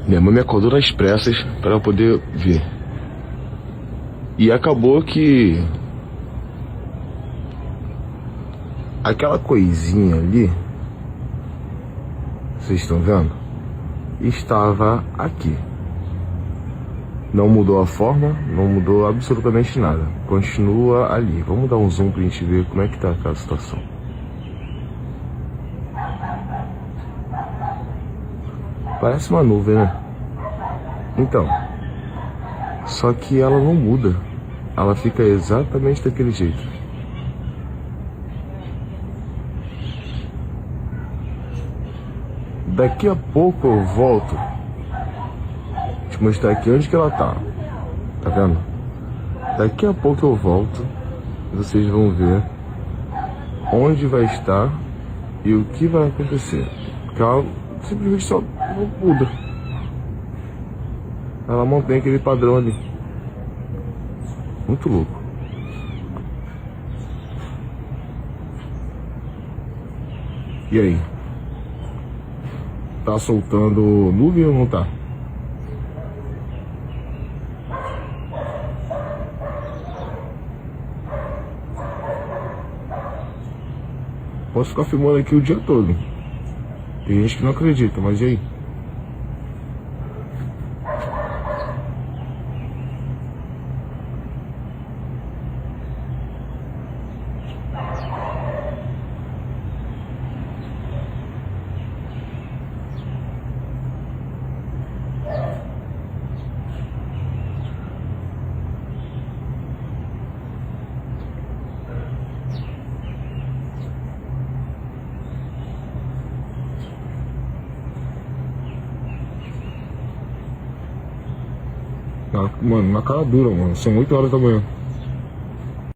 Minha mãe me acordou nas pressas para eu poder ver. E acabou que aquela coisinha ali, vocês estão vendo? Estava aqui. Não mudou a forma, não mudou absolutamente nada. Continua ali. Vamos dar um zoom pra gente ver como é que tá aquela situação. Parece uma nuvem, né? Então, só que ela não muda. Ela fica exatamente daquele jeito. Daqui a pouco eu volto. Te mostrar aqui onde que ela tá. Tá vendo? Daqui a pouco eu volto. Vocês vão ver onde vai estar e o que vai acontecer. Porque ela simplesmente só não muda. Ela mantém aquele padrão ali. Muito louco. E aí? Tá soltando nuvem ou não tá? Posso ficar filmando aqui o dia todo. Tem gente que não acredita, mas e aí? Mano, na cara dura, mano. São 8 horas da manhã.